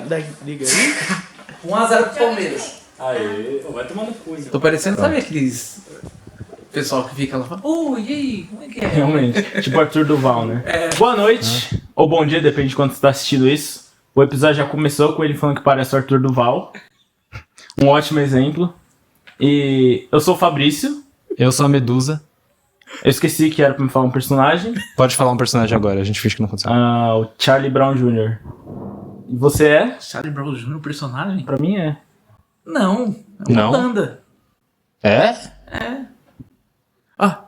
da liga aí. 1x0 pro Palmeiras. Aê, vai tomar no cu, então. Tô parecendo, sabe aqueles pessoal que fica lá falando, e aí, como é que é? Realmente, tipo Arthur Duval, né? Boa noite, ou bom dia, depende de quando você tá assistindo isso. O episódio já começou com ele falando que parece o Arthur Duval. Um ótimo exemplo. E eu sou o Fabrício. Eu sou a Medusa. Eu esqueci que era pra me falar um personagem. Pode falar um personagem agora, a gente finge que não aconteceu. O Charlie Brown Jr. E você é? Charlie Brown Jr., personagem? Pra mim é. Não, é uma Não? banda. É? Ah.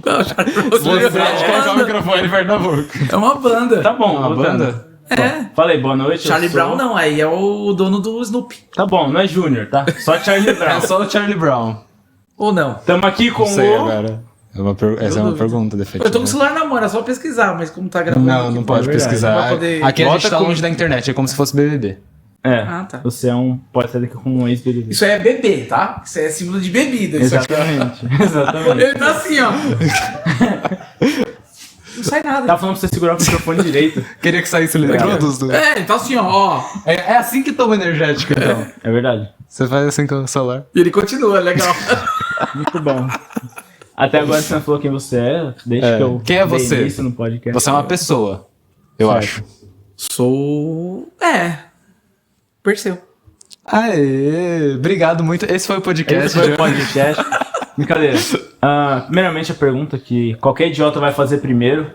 Não, Charlie Brown Jr. Pode colocar o é uma banda. microfone perto da boca. É uma banda. Tá bom, Uma voltando. banda? É. Falei, boa noite. eu Charlie sou- Brown não, aí é o dono do Snoopy. Tá bom, não é Júnior, tá? Só Charlie Brown. É só o Charlie Brown. Ou não? Tamo aqui com Não sei o... agora. Essa é uma duvido. pergunta, Eu tô com o definitiva. celular na mão, é só pesquisar, mas como tá gravando Não, aqui, não pode verdade. pesquisar. Pra poder- Aqui a Volta gente tá com- longe da internet, é como se fosse BBB. É, Ah, tá. você pode sair daqui com um ex-BBB. Isso aí é bebê, tá? Isso aí é símbolo de bebida. Isso aqui. Exatamente, exatamente. Ele tá assim, ó. Não sai nada. Tava falando pra você segurar o microfone direito. Queria que saísse legal dos dois. É, ele tá assim, ó. É assim que toma energético, então. É verdade. Você faz assim com o celular. E ele continua, legal. Muito bom. Até agora você não falou quem você é, desde É. que eu Quem é dei você? início no podcast. Você é uma pessoa, eu Certo. acho. Sou. Perseu. Aê, obrigado muito. Esse foi o podcast. Esse foi o podcast. Brincadeira. Primeiramente a pergunta que qualquer idiota vai fazer primeiro.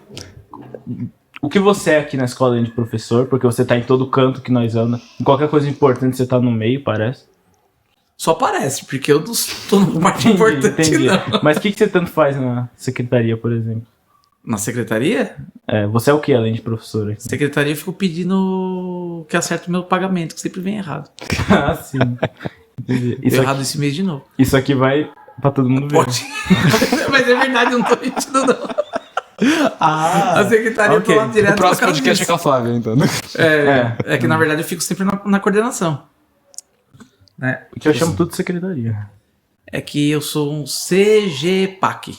O que você é aqui na escola de professor? Porque você tá em todo canto que nós anda. Em qualquer coisa importante você tá no meio, parece. Só parece, porque eu não tô numa parte importante, Entendi. não. Mas o que você tanto faz na secretaria, por exemplo? Na secretaria? Você é o que além de professor aqui? Secretaria eu fico pedindo que acerte o meu pagamento, que sempre vem errado. Ah, sim. Entendi. Deu errado esse mês de novo. Isso aqui vai pra todo mundo ver. Pode. Mas é verdade, eu não tô mentindo, não. A secretaria ok. eu tô lá direto. O próximo por causa podcast é disso. com a Flávia, então. É que na verdade eu fico sempre na coordenação. Né? Que eu chamo tudo de secretaria. É que eu sou um CGPAC,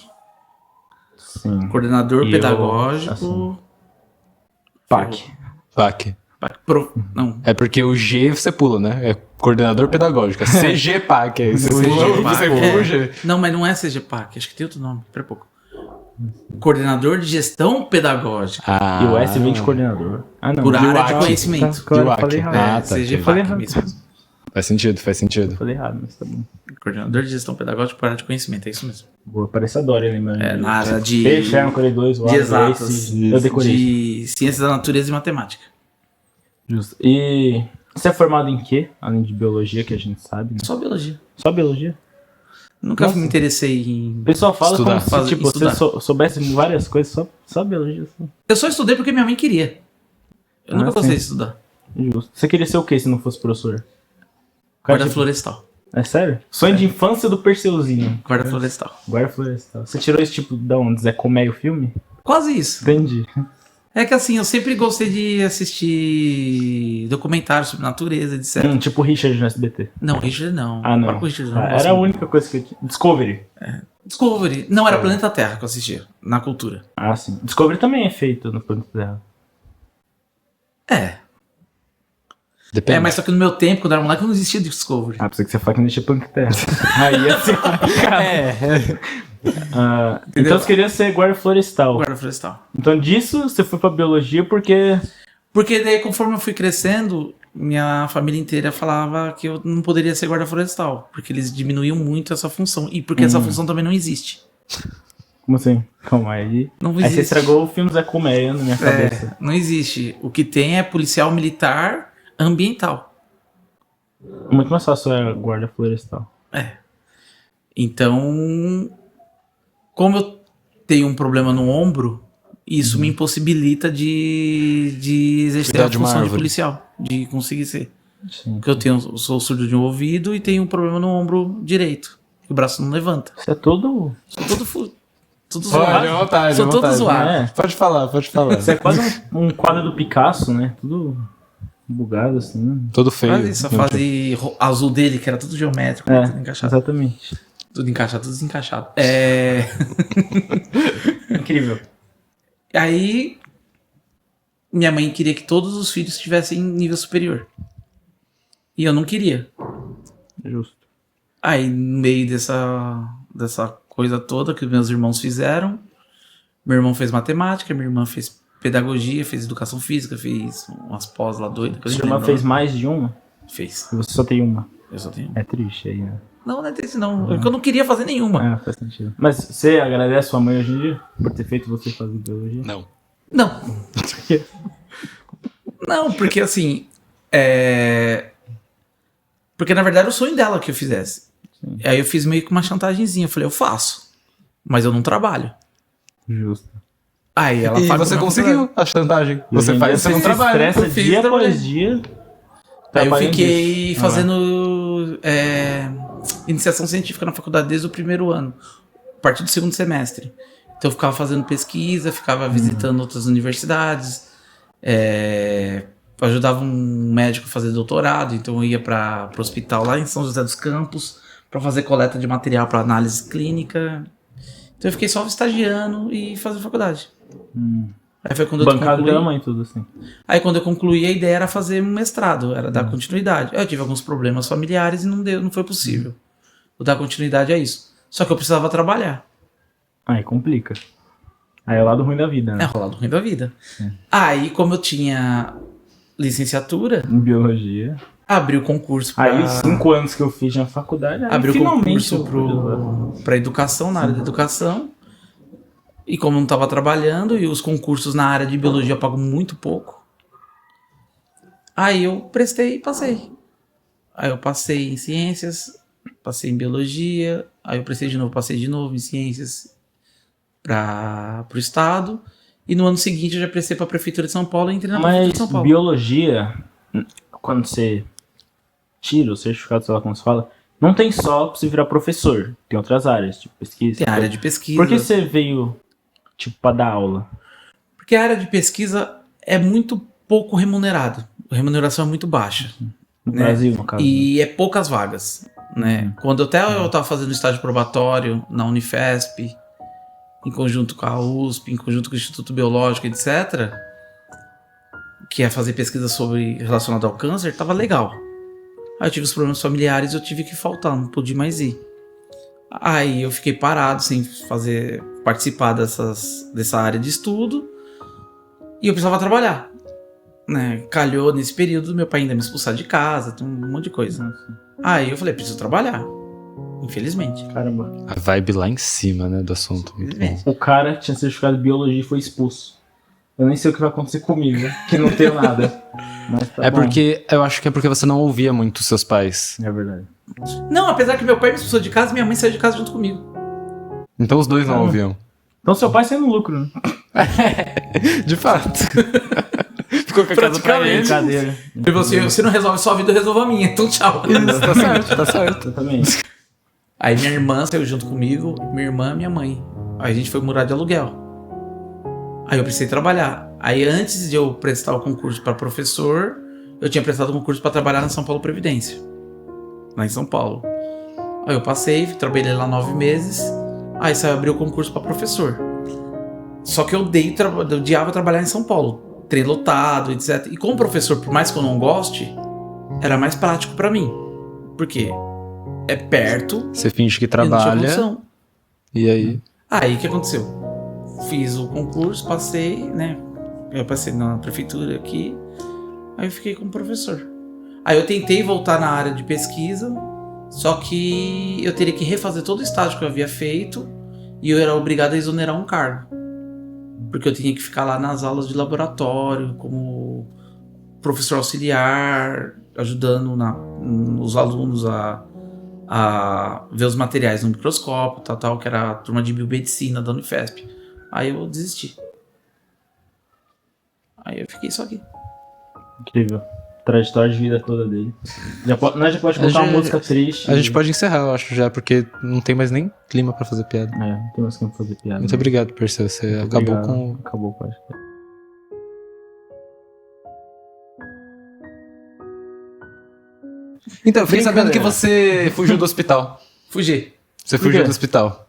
Sim. coordenador E eu, pedagógico. assim, PAC. PAC. Não. É porque o G você pula, né? É coordenador pedagógico. É CGPAC. É isso. Você pula o G. Não, mas não é CGPAC, acho que tem outro nome, pera pouco. Coordenador de Gestão Pedagógica. E o S vem de coordenador. Não. Por área DIUAC. de conhecimento. Claro, eu DIUAC. falei errado. Ah, tá, Falei CGPAC errado. mesmo. Faz sentido, faz sentido. Falei errado, mas tá bom. Coordenador de Gestão Pedagógica por área de conhecimento, é isso mesmo. Boa, parece a Dória, né, mano? É, na área de, Peixe, Arma, Corei 2, o de A, exatas, eu decorei. de Ciências da Natureza e Matemática. Justo. E você é formado em quê? Além de biologia, que a gente sabe, né? Só biologia. Só biologia? Nunca Nossa. me interessei em... O pessoal fala Estudar. como se tipo, você Estudar. soubesse várias coisas, só biologia. Só. Eu só estudei porque minha mãe queria. Eu nunca sim. gostei de estudar. Justo. Você queria ser o quê se não fosse professor? Guarda tipo, florestal. É sério? Sonho de infância do Perseuzinho. Guarda florestal. Guarda florestal. Você tirou esse tipo da onde? Zé Comé o filme? Quase isso. Entendi. É que assim, eu sempre gostei de assistir documentários sobre natureza, etc. Tipo Richard no SBT. Não, Richard não. Ah, não. Para com Richard, não. Eu Era gosto a muito. única coisa que eu tinha. Discovery. Discovery. Não, era Planeta Terra que eu assistia. Na cultura. Ah, sim. Discovery também é feito no Planeta Terra. É. Depende. Mas só que no meu tempo, quando eu era moleque, não existia Discovery. Ah, pensei que você fala que não tinha Planeta Terra. Aí ia ser complicado. Então você queria ser guarda florestal. Guarda florestal. Então disso você foi pra biologia porque... Porque daí, conforme eu fui crescendo, minha família inteira falava que eu não poderia ser guarda florestal. Porque eles diminuíam muito essa função. E porque essa função também não existe. Como assim? Calma aí. Não Aí você existe. estragou o filme Zé Comé na minha cabeça. Não existe. O que tem é policial militar ambiental. Muito mais fácil é guarda florestal. Então, como eu tenho um problema no ombro, isso me impossibilita de exercer Cuidar a de uma função de árvore. policial, de conseguir ser. Sim. Porque eu sou surdo de um ouvido e tenho um problema no ombro direito. O braço não levanta. Você é todo... Sou todo Pode, zoado. à vontade, Sou à todo vontade. zoado. É. Pode falar, pode falar. Você é quase um quadro do Picasso, né? Tudo bugado assim. Todo feio. Quase isso, a fase azul dele, que era tudo geométrico, tudo encaixado. Exatamente. Tudo encaixado, tudo desencaixado. Incrível. Aí, minha mãe queria que todos os filhos tivessem nível superior. E eu não queria. Justo. Aí, no meio dessa coisa toda que meus irmãos fizeram, meu irmão fez matemática, minha irmã fez pedagogia, fez educação física, fez umas pós lá doidas. Sua irmã fez mais de uma? Fez. E você só tem uma? Eu só tenho. É triste aí, né? Não é triste não. É que eu não queria fazer nenhuma. Faz sentido. Mas você agradece sua mãe hoje em dia por ter feito você fazer biologia? Não. Não. Não, porque assim... Porque na verdade era o sonho dela que eu fizesse. Sim. Aí eu fiz meio que uma chantagemzinha. Eu falei, eu faço, mas eu não trabalho. Justo. Aí ela E pagou você minha conseguiu a chantagem. Você faz, você não trabalha. Estressa Eu fiz, dia trabalhei. após dia. Aí eu trabalhando fiquei nisso. fazendo iniciação científica na faculdade desde o primeiro ano, a partir do segundo semestre. Então eu ficava fazendo pesquisa, ficava visitando outras universidades, ajudava um médico a fazer doutorado, então eu ia para o hospital lá em São José dos Campos para fazer coleta de material para análise clínica. Então eu fiquei só estagiando e fazendo faculdade. Aí foi quando eu Bancada concluí. pela mãe, tudo assim. Aí quando eu concluí, a ideia era fazer um mestrado, era dar continuidade. Eu tive alguns problemas familiares e não foi possível. Vou dar continuidade a isso. Só que eu precisava trabalhar. Aí complica. Aí é o lado ruim da vida, É né? rolar do ruim da vida. Aí, como eu tinha licenciatura, Em biologia. abri o concurso Aí para os 5 anos que eu fiz na faculdade, aí abri o finalmente concurso para educação, na área da educação. E como eu não estava trabalhando, e os concursos na área de biologia pagam muito pouco, aí eu prestei e passei. Aí eu passei em ciências, passei em biologia, aí eu prestei de novo, passei de novo em ciências para o estado. E no ano seguinte eu já prestei para a Prefeitura de São Paulo e entrei na Prefeitura Mas de São Paulo. biologia, quando você tira o certificado, sei lá como se fala, não tem só pra você virar professor. Tem outras áreas, tipo pesquisa. Tem a área de pesquisa. Por que você veio, tipo, pra dar aula? Porque a área de pesquisa é muito pouco remunerado. A remuneração é muito baixa. No né? Brasil, no caso. E é poucas vagas. Né? Quando eu estava fazendo estágio probatório na Unifesp, em conjunto com a USP, em conjunto com o Instituto Biológico, etc., que é fazer pesquisa relacionada ao câncer, estava legal. Aí eu tive os problemas familiares e eu tive que faltar, não pude mais ir. Aí eu fiquei parado sem participar dessa área de estudo e eu precisava trabalhar. Né? Calhou nesse período meu pai ainda me expulsar de casa, tem um monte de coisa. Aí eu falei, preciso trabalhar. Infelizmente. Caramba. A vibe lá em cima, né, do assunto. Muito bom. O cara que tinha certificado de biologia e foi expulso. Eu nem sei o que vai acontecer comigo, que não tenho nada. Mas tá bom. Porque, eu acho que é porque você não ouvia muito seus pais. É verdade. Não, apesar que meu pai me expulsou de casa, minha mãe saiu de casa junto comigo. Então os dois não ouviam. Então seu pai saiu no lucro, né? De fato. Ficou com a casa pra ele. Brincadeira. E você não resolve sua vida, eu resolvo a minha. Então tchau. Tá certo, tá certo. Exatamente. Aí minha irmã saiu junto comigo, minha irmã e minha mãe. Aí a gente foi morar de aluguel. Aí eu precisei trabalhar. Aí antes de eu prestar o concurso para professor, eu tinha prestado o concurso para trabalhar na São Paulo Previdência. Lá em São Paulo. Aí eu passei, trabalhei lá 9 meses. Aí saiu abrir o concurso para professor. Só que eu odiava trabalhar em São Paulo. Trem lotado, etc. E como professor, por mais que eu não goste, era mais prático para mim. Por quê? É perto. Você finge que E não tinha trabalha. condição. E aí? Aí o que aconteceu? Fiz o concurso, passei, né? Eu passei na prefeitura aqui. Aí eu fiquei como professor. Aí eu tentei voltar na área de pesquisa, só que eu teria que refazer todo o estágio que eu havia feito e eu era obrigado a exonerar um cargo. Porque eu tinha que ficar lá nas aulas de laboratório, como professor auxiliar, ajudando os alunos a ver os materiais no microscópio, tal, que era a turma de biomedicina da Unifesp. Aí eu desisti. Aí eu fiquei só aqui. Incrível. Trajetória de vida toda dele. Nós já pode contar uma música triste. A gente pode encerrar, eu acho, já, porque não tem mais nem clima pra fazer piada. Não tem mais como fazer piada. Muito obrigado, Perseu. Você Muito acabou obrigado. com. Acabou com a Então, eu fiquei sabendo que Brincadeira. você fugiu do hospital. Fugi. Você Por fugiu quê? do hospital.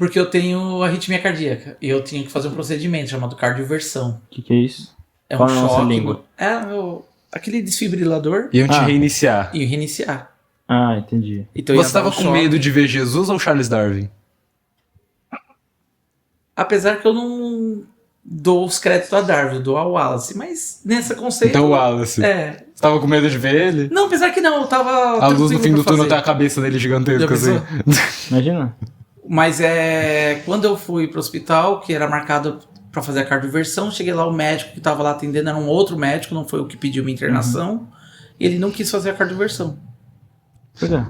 Porque eu tenho arritmia cardíaca. E eu tinha que fazer um procedimento chamado cardioversão. O que é isso? É Qual um é a nossa choque. língua? Aquele desfibrilador Iam te Ah. reiniciar. e reiniciar. Ah, entendi. Então ia Você dar tava um com choque. medo de ver Jesus ou Charles Darwin? Apesar que eu não dou os créditos a Darwin, eu dou ao Wallace. Mas nessa conceito... Então o Wallace. É. Você tava com medo de ver ele? Não, apesar que não, eu tava A luz no tranquilo fim do pra túnel tá fazer. a cabeça dele gigantesca, Já assim. pensou? Imagina. Mas quando eu fui pro hospital, que era marcado pra fazer a cardioversão, cheguei lá, o médico que tava lá atendendo era um outro médico, não foi o que pediu minha internação, e ele não quis fazer a cardioversão. Por quê?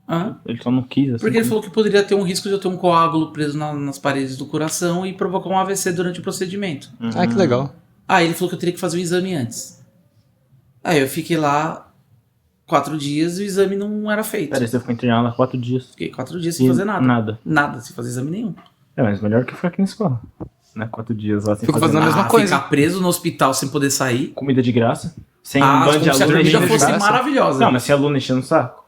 Hã? Ele só não quis, assim. Porque ele falou que poderia ter um risco de eu ter um coágulo preso nas paredes do coração e provocar um AVC durante o procedimento. Ah, que legal. Aí ele falou que eu teria que fazer o exame antes. Aí eu fiquei lá 4 dias e o exame não era feito. Peraí, você ficou internado há 4 dias. Fiquei 4 dias sem E fazer nada. Nada. Nada, sem fazer exame nenhum. É, mas melhor que ficar aqui na escola. Né? 4 dias lá sem Fico fazer fazendo a nada. mesma coisa. Ficar preso no hospital sem poder sair. Comida de graça. Sem um Ah, bando de como se a aluno comida enchendo de fosse graça. maravilhosa. Não, mas se aluno enchendo o saco.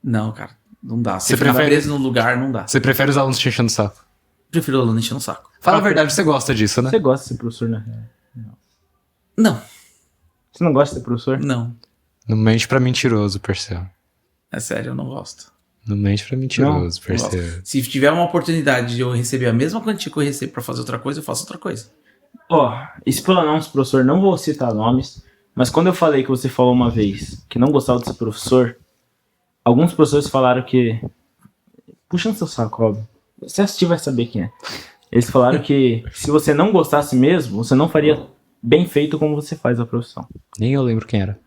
Não, cara, não dá. Você Você ficar prefere- preso num lugar, não dá. Você prefere os alunos te enchendo o saco? Prefiro o aluno enchendo o saco. Fala a verdade, você gosta disso, né? Você gosta de ser professor, né? Não, Você não gosta de ser professor? não. Não mente pra mentiroso, Perseu. É sério, eu não gosto. Não mente pra mentiroso, Não gosto. Perseu. Se tiver uma oportunidade de eu receber a mesma quantia que eu recebo pra fazer outra coisa, eu faço outra coisa. Ó, explanar uns professor, não vou citar nomes, mas quando eu falei que você falou uma vez que não gostava de ser professor, alguns professores falaram que... Puxando seu saco, óbvio. Se assistir vai saber quem é. Eles falaram que se você não gostasse mesmo, você não faria bem feito como você faz a profissão. Nem eu lembro quem era.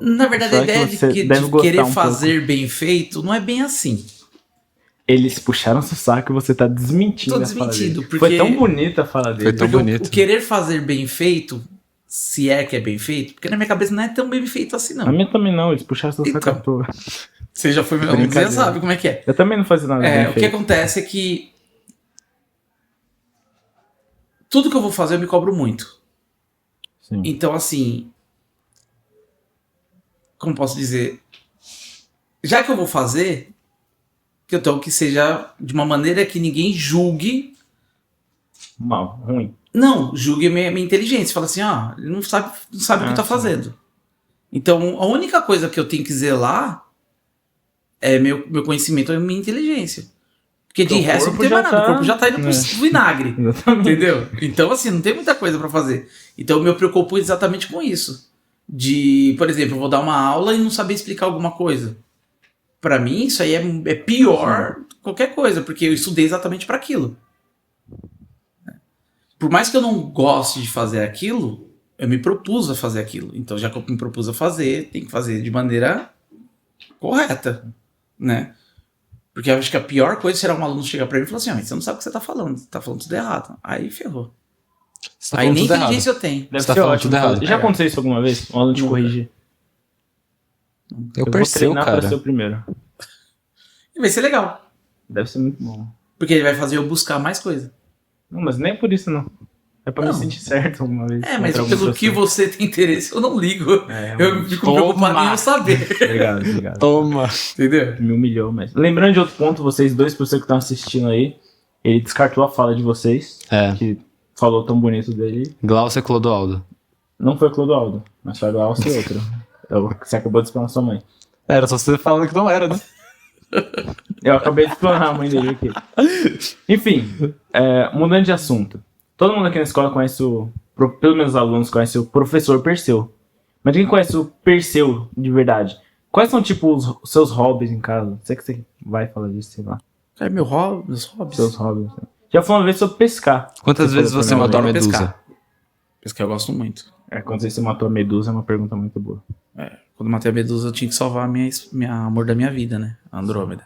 Na verdade, Só a que ideia de, você que- deve de gostar querer um fazer bem feito não é bem assim. Eles puxaram seu saco e você tá desmentindo Tô a fala desmentindo, dele. porque- Foi tão bonita a fala dele. Foi tão Porque bonito. o querer fazer bem feito, se é que é bem feito, porque na minha cabeça não é tão bem feito assim, A não. minha também não, eles puxaram seu saco Então. à toa. Você já foi meu aluno, você já Brincadeira. sabe como é que é. Eu também não fazia nada bem O que feito. acontece é que tudo que eu vou fazer eu me cobro muito. Sim. Então, assim, como posso dizer, já que eu vou fazer, que eu tenho que seja de uma maneira que ninguém julgue. Mal, ruim. Não, julgue a minha inteligência. Fala assim, ele não sabe o que tá sim. fazendo. Então, a única coisa que eu tenho que zelar é meu conhecimento e minha inteligência. Porque de O resto não corpo tem já mais nada. tá- O corpo já tá indo pro vinagre. Exatamente. Entendeu? Então, assim, não tem muita coisa pra fazer. Então, eu me preocupo exatamente com isso. De, por exemplo, eu vou dar uma aula e não saber explicar alguma coisa. Pra mim, isso aí é pior que qualquer coisa, porque eu estudei exatamente pra aquilo. Por mais que eu não goste de fazer aquilo, eu me propus a fazer aquilo. Então, já que eu me propus a fazer, tem que fazer de maneira correta, né? Porque eu acho que a pior coisa será um aluno chegar pra mim e falar assim, você não sabe o que você tá falando, você tá falando tudo errado. Aí ferrou. Você tá Aí falando nem tudo errado. inteligência eu tenho. Deve Você tá ser falando ótimo. tudo errado. Já aconteceu isso alguma vez? Um aluno te Nunca. corrigir? Eu vou Perseu, treinar pra cara. ser o primeiro. E vai ser legal. Deve ser muito bom. Porque ele vai fazer eu buscar mais coisa. Não, mas nem por isso não. É pra Não. me sentir certo alguma vez. É, mas contra algum pelo que professor. você tem interesse, eu não ligo. É, Eu realmente. fico preocupado em não saber. Obrigado, obrigado. Toma. Entendeu? Me humilhou, mas... Lembrando de outro ponto, vocês dois, por você que estão assistindo aí, ele descartou a fala de vocês, É. que falou tão bonito dele. Glaucia Clodoaldo. Não foi Clodoaldo, mas foi a Glaucia e outro. É o que você acabou de explanar sua mãe. Era só você falando que não era, né? Eu acabei de explanar a mãe dele aqui. Enfim, mudando de assunto. Todo mundo aqui na escola conhece pelo menos os alunos conhecem o professor Perseu. Mas quem conhece o Perseu de verdade? Quais são, tipo, os seus hobbies em casa? Sei que você vai falar disso, sei lá. É meus hobbies. Seus hobbies. Né? Já falou uma vez sobre pescar. Quantas vezes falou você pra mim, matou a adoro medusa? pescar. Pescar eu gosto muito. Quando você matou a medusa é uma pergunta muito boa. Quando eu matei a medusa, eu tinha que salvar a minha amor da minha vida, né? A Andrômeda.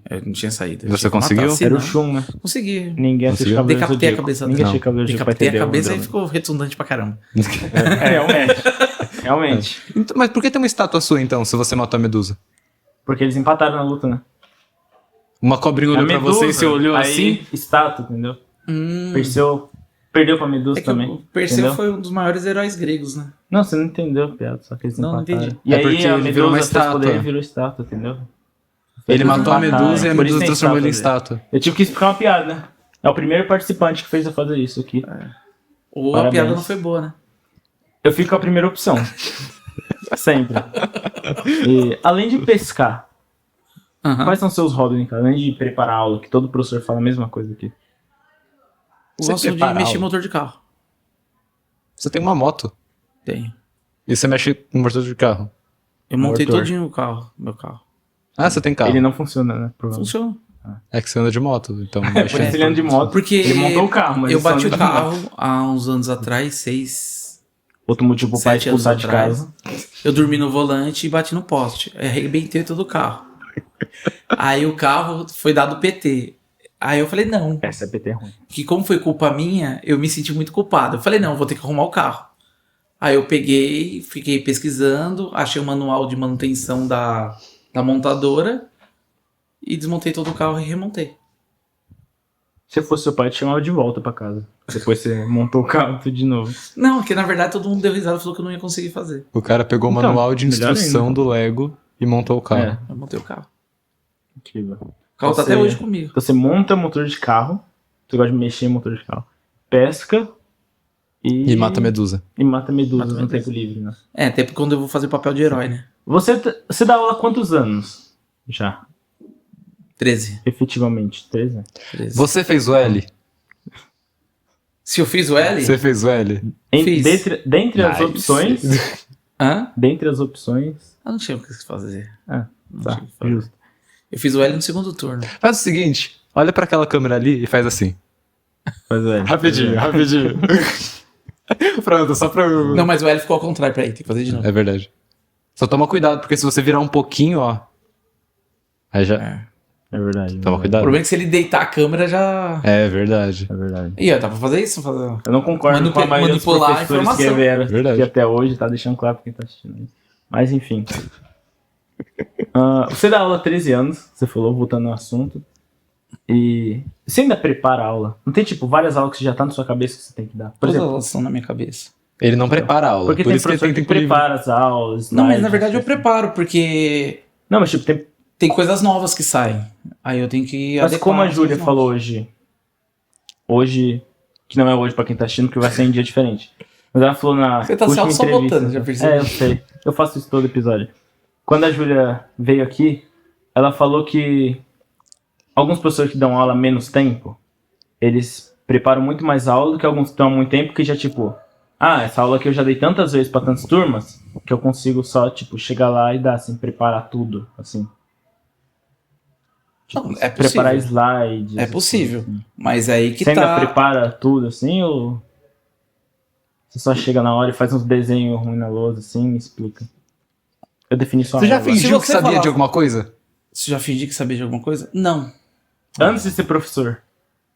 Eu não tinha saída. Eu Você tinha que matar, conseguiu? senão- Era o Shun, né? Consegui. Ninguém assiste Conseguiu? Cavaleiro Decapitei a Zodíaco. cabeça Ninguém dele. assiste Cavaleiro Zodíaco pra Decapitei a entender o cabeça e drama. ficou retundante pra caramba. Realmente. Realmente. Então, mas por que tem uma estátua sua, então, se você matou a medusa? Porque eles empataram na luta, né? Uma cobrinha olhou pra você e você olhou aí, assim? estátua, entendeu? Perseu perdeu pra Medusa É que também. o Perseu entendeu? foi um dos maiores heróis gregos, né? Não, você não entendeu a piada, só que eles Não, não empataram. entendi. E É aí porque a ele virou uma Medusa fez estátua. poder e virou estátua, entendeu? Ele matou a Matar, Medusa e a por isso Medusa tem transformou ele em estátua estátua. Eu tive que explicar uma piada, né? É o primeiro participante que fez eu fazer isso aqui. Ou a Parabéns. piada não foi boa, né? Eu fico com a primeira opção. Sempre. E, além de pescar, Aham. quais são seus hobbies, cara? Além de preparar aula, que todo professor fala a mesma coisa aqui. Você Gosto de prepara mexer em aula? motor de carro. Você tem uma moto. Tenho. E você mexe no motor de carro. Eu montei Motor. todinho o carro, meu carro. Ah, você tem carro. Ele não funciona, né? Provavelmente. Funciona. É que você anda de moto, então Por mexe isso ele anda de moto. Porque Ele montou o carro, mas eu ele só bati anda o de moto. carro há uns anos atrás, 6, Outro motivo pro pai 7 anos expulsar de atrás. casa. Eu dormi no volante e bati no poste. Aí arrebentei todo o carro. Aí o carro foi dado PT. Aí eu falei, não. Essa é PT ruim. Que como foi culpa minha, eu me senti muito culpado. Eu falei, não, vou ter que arrumar o carro. Aí eu peguei, fiquei pesquisando, achei o manual de manutenção da montadora e desmontei todo o carro e remontei. Se eu fosse seu pai, eu te chamava de volta pra casa. Depois você montou o carro tudo de novo. Não, porque na verdade todo mundo deu risada e falou que eu não ia conseguir fazer. O cara pegou o Então, manual de melhor instrução ainda. do Lego e montou o carro. É, Eu montei o carro. incrível. O carro tá Você- até hoje comigo. Então você monta motor de carro. Você gosta de mexer em motor de carro. Pesca. E mata a Medusa. E mata medusas Mata no medusa. tempo livre, né? É, até quando eu vou fazer papel de herói, né? Você dá aula há quantos anos? Já, 13. efetivamente. 13? 13. Você fez o L? Se eu fiz o L? Você fez o L? Fiz. Dentre as Nice. opções. Hã? Dentre as opções. Eu não tinha o que fazer. Ah, Não tá, tinha o que fazer. justo. Eu fiz o L no segundo turno. Faz o seguinte, olha pra aquela câmera ali e faz assim. Faz o L. Rapidinho, rapidinho. Pronto, só pra... Não, mas o L ficou ao contrário. Peraí, tem que fazer de novo. É verdade. Só toma cuidado, porque se você virar um pouquinho, ó... Aí já... É verdade. Toma O cuidado. problema é que se ele deitar a câmera já... É verdade. É verdade. Ih, ó, dá pra fazer isso? Fazer... Eu não concordo com a maioria dos manipular a professores que informação. vieram Verdade. que até hoje, tá deixando claro pra quem tá assistindo isso. Mas enfim. Você dá aula há 13 anos, você falou, voltando ao assunto. E você ainda prepara a aula? Não tem, tipo, várias aulas que já tá na sua cabeça que você tem que dar? Por Todas exemplo, elas estão na minha cabeça. Ele não prepara a aula, porque por tem isso que ele professor tem que tempo livre. prepara as aulas. Não, mas slides, na verdade eu assim. preparo, porque Não, mas tipo, tem coisas novas que saem. Aí eu tenho que Mas adequar como a as Júlia coisas falou novas. hoje, que não é hoje pra quem tá assistindo, porque vai ser em dia diferente. Mas ela falou na Você tá se última auto-sabotando, entrevista- já percebi. É, eu sei. Eu faço isso todo episódio. Quando a Júlia veio aqui, ela falou que alguns professores que dão aula há menos tempo, eles preparam muito mais aula do que alguns que dão há muito tempo, que já tipo, essa aula aqui eu já dei tantas vezes pra tantas turmas, que eu consigo só, tipo, chegar lá e dar, assim, preparar tudo, assim. Não, é possível. Preparar slides. É possível. assim. Mas aí que Você ainda tá... prepara tudo assim ou você só chega na hora e faz uns desenhos ruins na lousa assim e explica? Eu defini só Você já aula agora. fingiu que você sabia falar- de alguma coisa? Você já fingi que sabia de alguma coisa? Não. Antes de ser professor.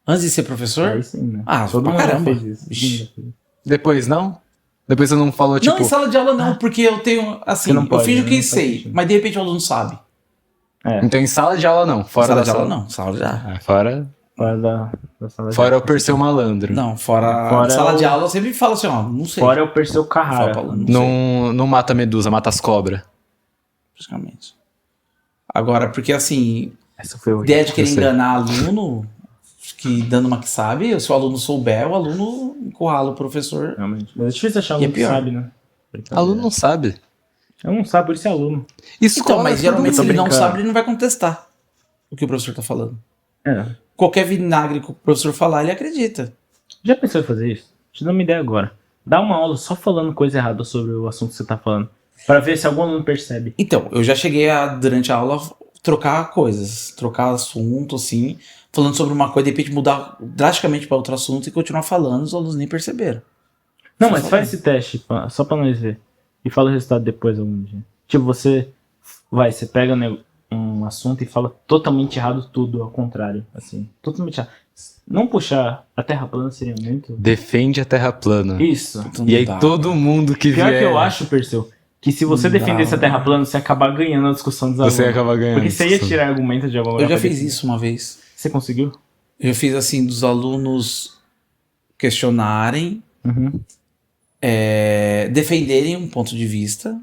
Antes de ser professor? Aí sim, né? Ah, Todo pra mundo já caramba. fez isso. Vixe. Todo mundo já fez isso. Depois não? Depois você não falou, tipo... Não, em sala de aula não, porque eu tenho, assim, Você não eu pode, finjo né? que Não faz sei, sentido. mas de repente o aluno sabe. Então em sala de aula não, fora Sala da de aula sala. não, sala de aula. Ah, fora Fora da sala de fora aula. o Perseu malandro. Não, fora, Fora sala o- de aula eu sempre falo assim, ó, não sei. Fora é o Perseu Fala Carrara. pro aluno, não sei, Não mata a medusa, mata as cobras. praticamente. Agora, porque assim, Essa foi horrível. ideia de querer Eu sei. enganar aluno, que dando uma que sabe, se o aluno souber, o aluno encurrala o professor. Realmente. Mas é difícil achar E é aluno que pior. sabe, né? Aluno não sabe. Eu não sabe, por isso é aluno. Então, mas geralmente se tô ele não brincando. sabe, ele não vai contestar o que o professor tá falando. É. Qualquer vinagre que o professor falar, ele acredita. Já pensou em fazer isso? Te dar uma ideia agora. Dá uma aula só falando coisa errada sobre o assunto que você tá falando. Pra ver se algum aluno percebe. Então, eu já cheguei a, durante a aula, trocar coisas, trocar assunto, assim, falando sobre uma coisa, de repente mudar drasticamente para outro assunto e continuar falando, os alunos nem perceberam. Não, Só mas falando. faz esse teste, só pra nós ver. E fala o resultado depois algum dia. Tipo, você pega um assunto e fala totalmente errado tudo, ao contrário, assim. Totalmente errado. Não puxar a Terra plana seria muito... Defende a terra plana. Isso. Então, E aí não dá. todo mundo que Pior vier... que eu acho, Perseu, que se você Não defendesse dá, a Terra plana, você ia acabar ganhando a discussão dos alunos. Você acaba ganhando. Porque você ia tirar argumento de alguma Eu já pra fiz defender. isso uma vez. Você conseguiu? Eu fiz assim, dos alunos questionarem, Uhum. defenderem um ponto de vista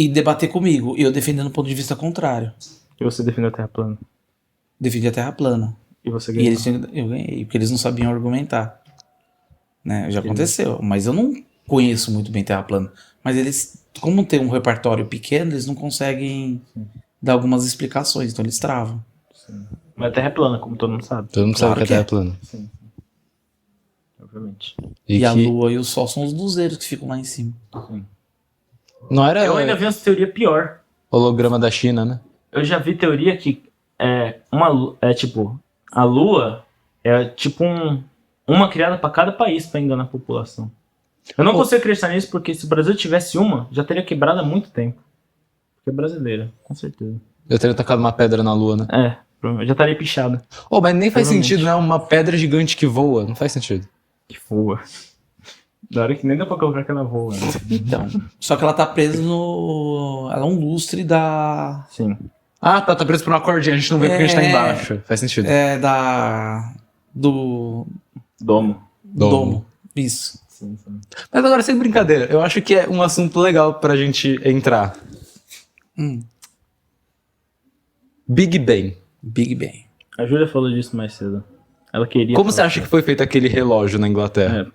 e debater comigo. E eu defendendo o ponto de vista contrário. E você defendeu a Terra plana. Defendi a Terra plana. E você E ganhou. eu ganhei, porque eles não sabiam argumentar. Né? Já aconteceu. Mas eu não conheço muito bem Terra plana. Mas eles, como tem um repertório pequeno, eles não conseguem dar algumas explicações. Então eles travam. Sim. Mas a Terra é plana, como todo mundo sabe. Todo mundo Claro sabe que que a é. Terra é plana. Sim. Obviamente. E a que Lua e o Sol são os luzeiros que ficam lá em cima. Sim. não era Eu ainda vi essa teoria pior. holograma da China, né? Eu já vi teoria que tipo, a Lua é tipo uma criada para cada país para enganar a população. Eu não consigo acreditar nisso porque se o Brasil tivesse uma, já teria quebrado há muito tempo. Porque é brasileira, com certeza. Eu teria tacado uma pedra na Lua, né? É, provavelmente. Já estaria pichada. Oh, mas nem faz Provavelmente. sentido, né? Uma pedra gigante que voa. Não faz sentido. Que voa. Da hora que nem dá pra colocar que ela voa. Né? Então. Só que ela tá presa no. Ela é um lustre da. Sim. Ah, tá preso por uma cordinha. A gente não vê porque a gente tá embaixo. Faz sentido. É da. Do. Domo. Domo. Isso. Sim, sim. Mas agora, sem brincadeira, eu acho que é um assunto legal pra gente entrar. Big Bang. Big Bang. A Júlia falou disso mais cedo. Ela queria. Como você acha que foi feito aquele relógio na Inglaterra?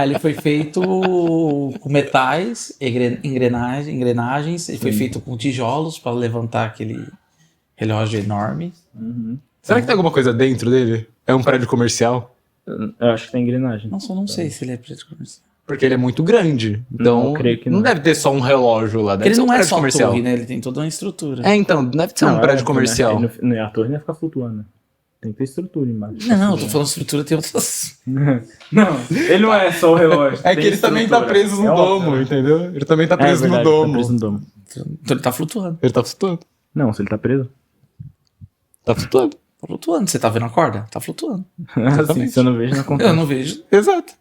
Ele foi feito com metais, engrenagens. Ele foi feito com tijolos para levantar aquele relógio enorme. Será que tem alguma coisa dentro dele? É um prédio comercial? Eu acho que tem engrenagem. Nossa, eu não sei se ele é preto comercial. Porque ele é muito grande. Então, Não, eu creio que não não. deve ter só um relógio lá. Deve Ele ser um não é prédio só comercial. torre, né? Ele tem toda uma estrutura. É, então, deve ser um prédio comercial. A torre não ia ficar flutuando. Né? Tem que ter estrutura embaixo. Não, eu tô falando estrutura, tem outras. Não, ele não é só o relógio. É que tem ele também tá estrutura. preso no É domo, óbvio. entendeu? Ele também tá preso verdade, no domo. Tá preso no domo. Então ele tá flutuando. Ele tá flutuando. Não, se ele tá preso. Tá flutuando. Tá flutuando. Você tá vendo a corda? Tá flutuando. Assim, se eu não vejo, não acontece. Eu não vejo. Exato.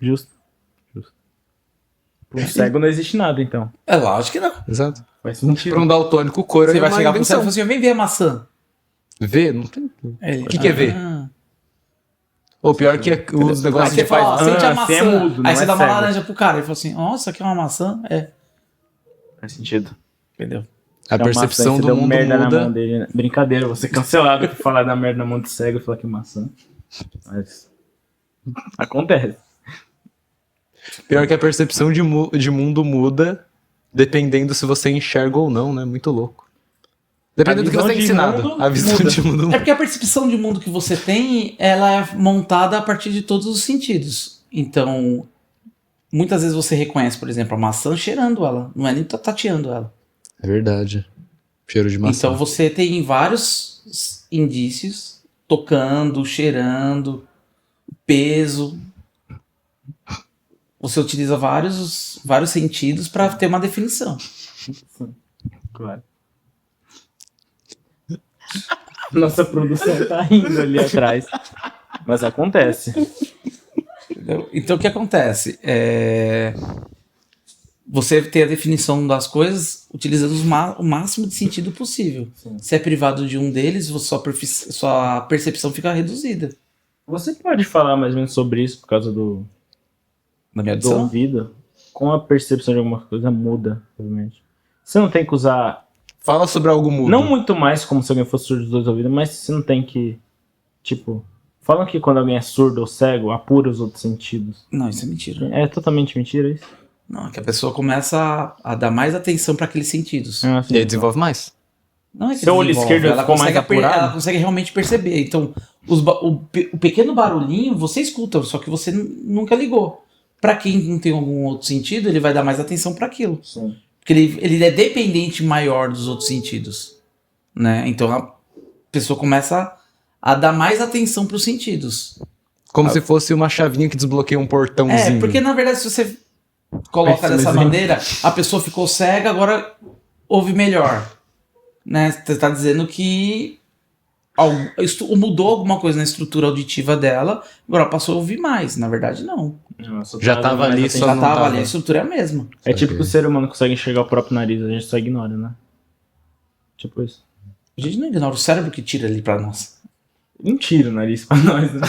Justo. Pro cego não existe nada, então. É lógico que não. Exato. Faz sentido. Pra um daltônico, cor Você é vai uma chegar pro céu e invenção. falar assim: vem ver a maçã. Ver? Não tem. Ele, O que é ver? O pior que é os Aí negócios você de fala, faz. sente a assim é maçã. mudo, não Aí você é dá uma cego. laranja pro cara. Ele fala assim: nossa, isso aqui é uma maçã? É. Faz sentido. Entendeu? A percepção Maçã, do você deu mundo merda na mão muda. dele, né? Brincadeira, você é cancelado por falar da merda na mão de cego e falar que é maçã. Mas acontece. Pior que a percepção de mundo muda dependendo se você enxerga ou não, né? Muito louco. Dependendo do que visão você é de ensinado. mundo A visão muda. de mundo É muda. porque a percepção de mundo que você tem, ela é montada a partir de todos os sentidos. Então, muitas vezes você reconhece, por exemplo, a maçã cheirando ela. Não é nem tateando ela. É verdade. Cheiro de maçã. Então você tem vários indícios, tocando, cheirando, peso. Você utiliza vários sentidos para ter uma definição. Claro. Nossa produção tá rindo ali atrás. Mas acontece. Entendeu? Então o que acontece? Você tem a definição das coisas utilizando o máximo de sentido possível. Sim. Se é privado de um deles, sua percepção fica reduzida. Você pode falar mais ou menos sobre isso por causa do Na minha do audição? ouvido? Com a percepção de alguma coisa muda, obviamente. Você não tem que usar. Fala sobre algo mudo. Não muito mais como se alguém fosse surdo dos dois ouvidos, mas você não tem que. Tipo. Falam que quando alguém é surdo ou cego, apura os outros sentidos. Não, isso é mentira. É totalmente mentira isso? Não, é que a pessoa começa a dar mais atenção para aqueles sentidos. Ah, sim. E aí desenvolve mais. Não é que Seu olho desenvolve, esquerdo ela ficou mais consegue apurado? ela consegue realmente perceber. Então, o pequeno barulhinho você escuta, só que você nunca ligou. Para quem não tem algum outro sentido, ele vai dar mais atenção para aquilo. Sim. Porque ele é dependente maior dos outros sentidos. Né? Então a pessoa começa a dar mais atenção para os sentidos. Como se fosse uma chavinha que desbloqueia um portãozinho. Porque na verdade, se você coloca Esse dessa desenho. maneira, a pessoa ficou cega, agora ouve melhor. Né? Você está dizendo que mudou alguma coisa na estrutura auditiva dela, agora passou a ouvir mais. Na verdade, não. Nossa, Já tá tava mais ali, atenção. só Já não estava tava. ali, a estrutura é a mesma. É tipo que o ser humano consegue enxergar o próprio nariz, a gente só ignora, né? Tipo isso. A gente não ignora o cérebro que tira ali para nós. Não tira o nariz pra nós, né?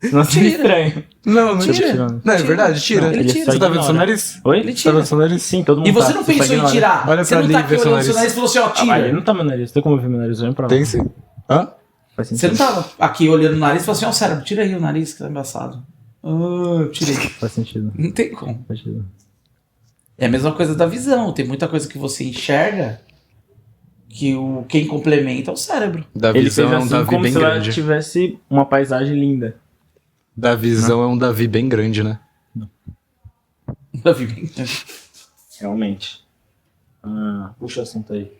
Senão seria estranho. Não Tira. Não, é verdade, tira. Ele tira. Você tá vendo ignora. seu nariz? Oi? Ele Você tá vendo seu nariz? Sim, todo mundo E você tá, não só pensou em ignora. tirar. Olha Você pra não ali tá e aqui vê seu olhando seu nariz. nariz e falou assim, ó, Ah, ele tira. não tá meu nariz, tem como ver meu nariz olhando pra lá. Tem sim. Hã? Faz Você sentido. não tava aqui olhando o nariz e falou assim, ó, cérebro, tira aí o nariz que tá embaçado. Eu tirei. Faz sentido. Não tem como. Faz sentido. É a mesma coisa da visão. Tem muita coisa que você enxerga que quem complementa é o cérebro. Da Ele visão fez é um assim Davi como bem se ela grande. tivesse uma paisagem linda. Da visão é um Davi bem grande, né? Realmente. Puxa o assunto aí.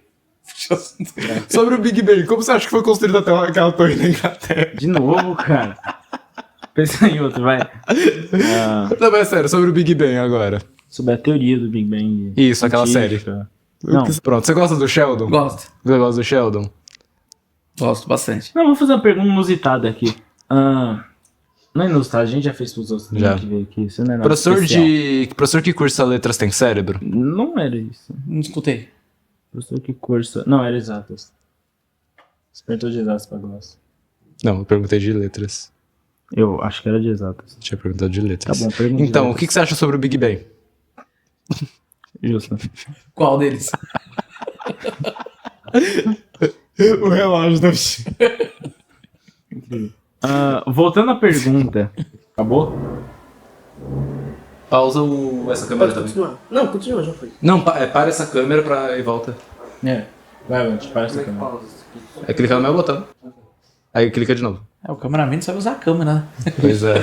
Sobre o Big Bang, como você acha que foi construída aquela torre na Inglaterra? De novo, cara. Pensa em outro, vai. Não, mas é sério, sobre o Big Bang agora. Sobre a teoria do Big Bang. Isso, aquela científica. Não. Pronto, você gosta do Sheldon? Gosto. Você gosta do Sheldon? Gosto bastante. Não, vou fazer uma pergunta inusitada aqui. Não é inusitada, a gente já fez pros outros Já. que veio aqui. Isso não é nada Professor especial. Professor que cursa letras tem cérebro? Não era isso. Não escutei. Professor que cursa. Não, era exatas. Você perguntou de exatas pra Gloss. Não, eu perguntei de letras. Eu acho que era de exatas. Tinha perguntado de letras. Tá bom, pergunta de Então, o letras. que você acha sobre o Big Bang? Justo. Qual deles? O relógio da Voltando à pergunta. Acabou? Pausa essa câmera também. Continua. Não, continua, já foi. Não, para essa câmera e volta. É. Vai, Vante, para essa câmera. É clicar no meu botão. Aí clica de novo. O cameraman sabe usar a câmera, né? Pois é.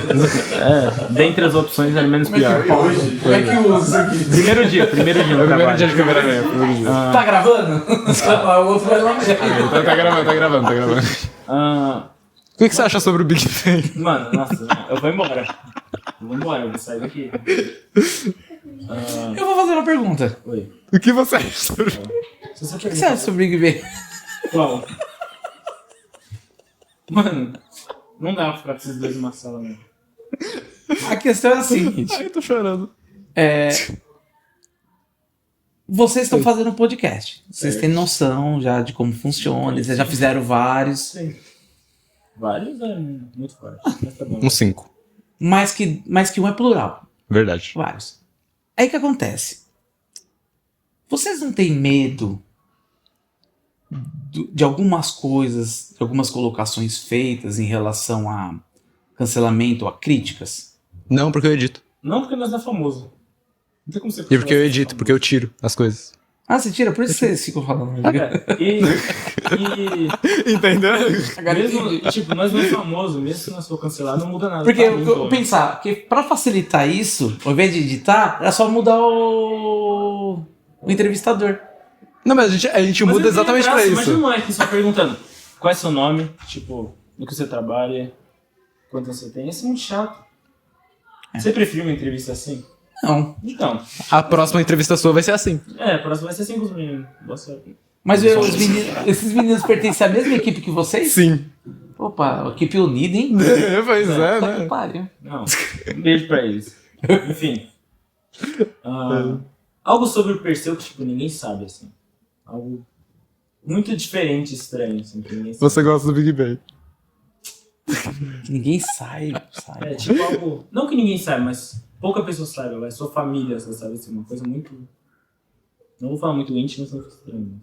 Dentre as opções era menos pior. Como é que usa aqui? Primeiro dia no Primeiro trabalho. dia de câmera Tá gravando? O outro vai lá. Tá gravando. O que você acha sobre o Big Bang? Mano, nossa, eu vou embora. Eu vou sair daqui. Eu vou fazer uma pergunta. Oi. O que você acha sobre... Se você O que você acha sobre o Big Bang? Qual? Mano, não dá pra ficar com esses dois numa sala, né? A questão é a seguinte. Ai, eu tô chorando. Vocês estão fazendo um podcast. Vocês têm noção já de como funciona. Vocês já fizeram vários. Sim. Vários é muito forte. Mas tá bom. 5. Mais que um é plural. Verdade. Vários. Aí o que acontece? Vocês não têm medo de algumas coisas, de algumas colocações feitas em relação a cancelamento, a críticas? Não, porque eu edito. Não porque nós não é famoso. Não tem como você E porque eu edito, porque eu tiro as coisas. Ah, você tira? Por isso que vocês ficam falando. Entendeu? Mesmo, tipo, nós não é famoso, mesmo se nós for cancelado, não muda nada. Porque Tá muito eu bom. pensar, porque pra facilitar isso, ao invés de editar, era só mudar o entrevistador. Não, mas a gente Mas muda eu tenho exatamente graça, pra Imagina isso. um moleque só perguntando qual é seu nome, tipo, no que você trabalha, quanto você tem. Isso é muito chato. Você prefere uma entrevista assim? Não. Então, A próxima entrevista sua vai ser assim. a próxima vai ser assim com os meninos. Boa sorte. Mas esses meninos pertencem à mesma equipe que vocês? Sim. Opa, equipe unida, hein? Pois é, Puta que né? pariu. Não, um beijo pra eles. Enfim. Algo sobre o Perseu que, tipo, ninguém sabe, assim. Algo muito diferente, estranho, assim, que ninguém sabe. Você gosta do Big Bang. Ninguém sai. É, tipo algo... Não que ninguém saiba, mas pouca pessoa saiba, vai. Sua família, você sabe, assim, uma coisa muito... Não vou falar muito íntimo, senão fica estranho.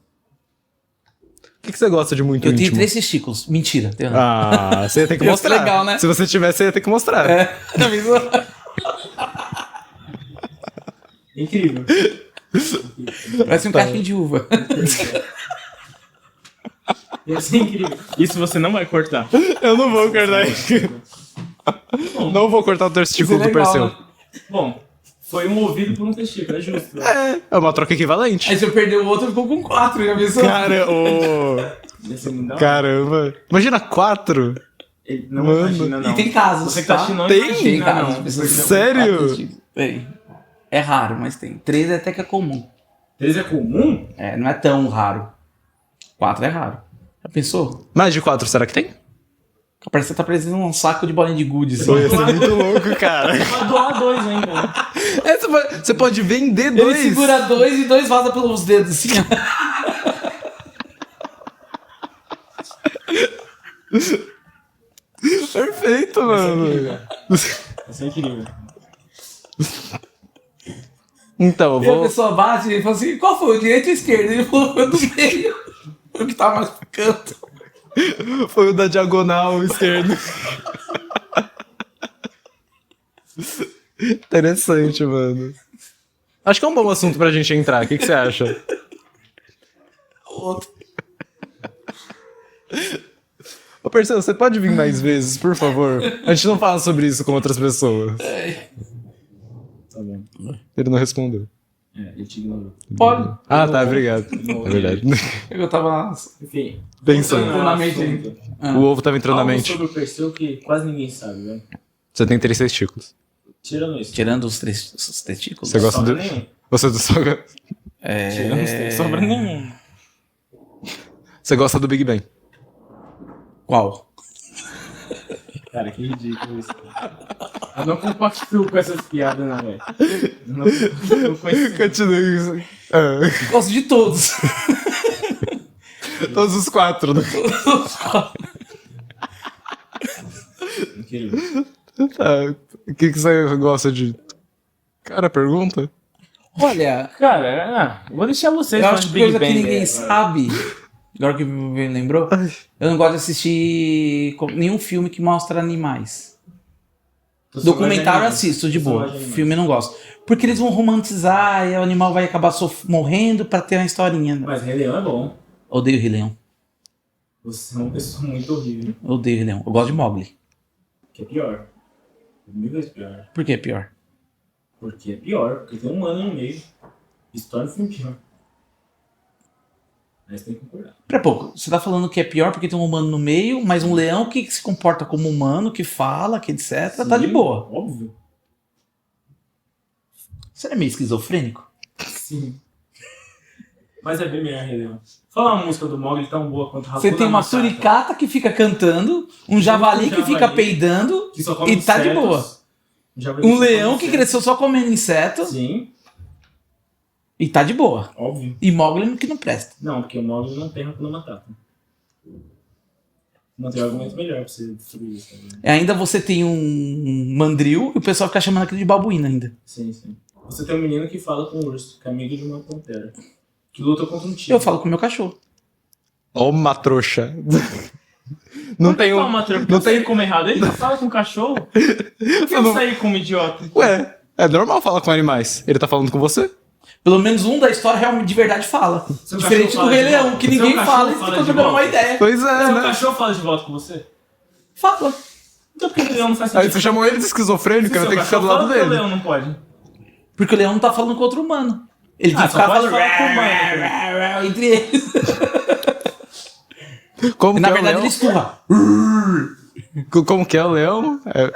O que você gosta de muito Eu tenho íntimo? 3 testículos. Mentira. Tenho não. Ah, você ia ter que Ia ser mostrar. legal, né? Se você tivesse, você ia ter que mostrar. Incrível. Parece um caixinho de uva. Ia ser incrível. Isso você não vai cortar. Eu não vou cortar isso. Não vou cortar o testículo Isso é do legal, Perseu. né? Bom, foi um ouvido por um testículo, é justo. É uma troca equivalente. Aí se eu perder o outro, ficou com 4. Já pensou? Cara, Ia ser muito da hora. caramba. Imagina 4. Ele não Mano. imagina, não. E tem casos, Você que tá tá? assistindo não Tem? imagina, Tem casos não. de pessoas que Sério? têm 4 testículos. Tem. É raro, mas tem. 3 até que é comum. 3 é comum? É, não é tão raro. 4 é raro. Já pensou? Mais de 4, será que tem? Parece que você tá parecendo um saco de bolinha de gude, assim. Ia ser muito louco, cara. Vai doar 2 ainda. Né? Você pode vender Ele 2. segura 2 e 2 vaza pelos dedos, assim, ó. Perfeito, mano. Isso é incrível. Então, eu E a vou... pessoa bate e fala assim, qual foi, o direito ou esquerdo? Ele falou, foi do meio. Foi o que tava mais pro canto. Foi o da diagonal esquerda. Interessante, mano. Acho que é um bom assunto pra gente entrar. O que você acha? Outro. Ô, Perseu, você pode vir mais vezes, por favor? A gente não fala sobre isso com outras pessoas. Tá bom. Ele não respondeu. Ele te ignorou. Pode. Ah, tá, obrigado. É verdade. Eu tava lá. Enfim. Pensando. voltando ao Na mente assunto. O ovo tava entrando na Algo mente. sobre o Perseu que quase ninguém sabe, velho. Você tem 3 testículos. Tirando isso. Tirando os testículos. Você gosta Sobra do... nenhum. Você do sogra... Tirando os três. Sobra nenhum. Você gosta do Big Bang. Qual? Cara, que ridículo isso. Eu não compactuo com essas piadas, não, velho. Eu não compactuo com isso. Continue. Gosto de todos. Todos os 4, né? Incrível. Tá. O que você gosta de... Cara, pergunta? Olha, Cara, eu vou deixar vocês eu falando acho de que Big coisa Bang. que ninguém né? sabe. Agora que me lembrou, eu não gosto de assistir nenhum filme que mostra animais. Tu só gosta de Documentário eu animais. assisto de Tu só boa. gosta de animais. Filme eu não gosto. Porque eles vão romantizar e o animal vai acabar morrendo pra ter uma historinha. Mas Rei Leão é bom. Odeio o Rei Leão. Você é uma pessoa muito horrível. Odeio o Rei Leão. Eu gosto de Mowgli. Que é pior. Mil vezes pior. Por que é pior? Porque é pior. Porque tem um humano no meio. História foi pior. Aí você tem que concordar. Pra pouco, você tá falando que é pior porque tem um humano no meio, mas um leão que se comporta como humano, que fala, que etc, tá de Sim, boa. Óbvio. Você é meio esquizofrênico? Sim. Mas é bem melhor Rei Leão. Fala uma música do Mogli tão boa quanto Hakuna Você tem uma Matata, suricata que fica cantando, um javali que fica javali peidando que só come e tá de insetos. boa. Javali Um só come leão que insetos. cresceu só comendo inseto Sim, e tá de boa. óbvio. E Mowgli que não presta. Não, porque o Mogli não tem Hakuna Matata. Não tem argumento melhor pra você destruir isso. Tá vendo? Ainda você tem um mandril e o pessoal fica chamando aquilo de babuína ainda. Sim, sim. Você tem um menino que fala com um urso, que é amigo de uma pantera. Que luta contra um tigre. Eu falo com o meu cachorro. Ó uma trouxa. Não tem um... Não tem como errado. Ele fala com o cachorro. Por que Eu não- sair como idiota? Ué, é normal falar com animais. Ele tá falando com você? Pelo menos um da história realmente de verdade fala. Seu Diferente cachorro do fala Rei de Leão, volta. que Seu ninguém cachorro fala e fala fica de jogando uma volta. ideia. Pois é, Seu né? cachorro fala de volta com você? Fala. Então por que o leão não faz Aí sentido? você chamou ele de esquizofrênico, eu Seu tenho que ficar do cachorro lado fala que o dele. leão não pode. Porque o leão não tá falando com outro humano. Ele tem que só ficar pode falando falar com o humano. entre eles. Como E na que verdade é ele o escurra. leão? Como que é o leão? É...